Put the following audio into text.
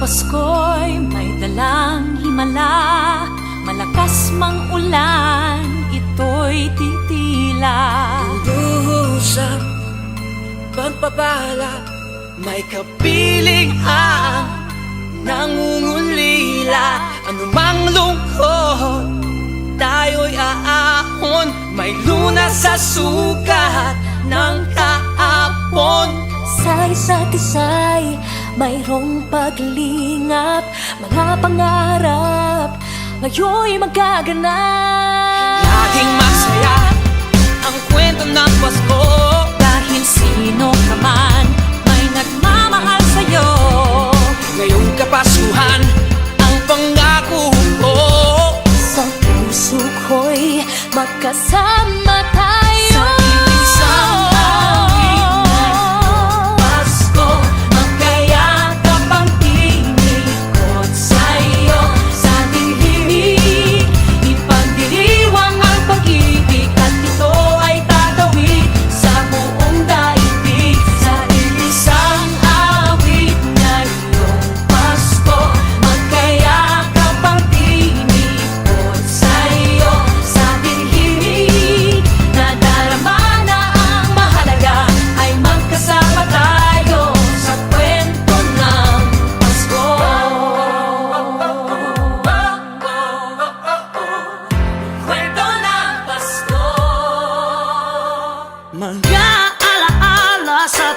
Pasko'y may dalang himala, malakas mang ulan, ito'y titila. Luhusap, pagpapala, may kapiling ang nangungulila. Anumang lungkot, tayo'y aahon, may lunas sa sukat ng kahapon. Sa isa't isa'y mayroong paglingap, mga pangarap ngayon'y magaganap. Laging masaya ang kwento ng Pasko, Dahil sino ka man may nagmamahal sa'yo. ngayong Kapaskuhan ang pangako ko. Sa puso ko'y magkasama tayo. Sa isang awit ngayong Pasko, magkayakap ang tinikot sa'yo. Sa ating himig, ipagdiriwang ang pag-ibig, at ito ay tatawid sa buong daigdig. Sa isang awit ngayong Pasko, magkayakap ang tinikot sa'yo. Sa ating himig, nadarama na ang mahalaga, ay magkasama tayo sa kwento ng Pasko. Kwento ng Pasko. Mag-aalaala sa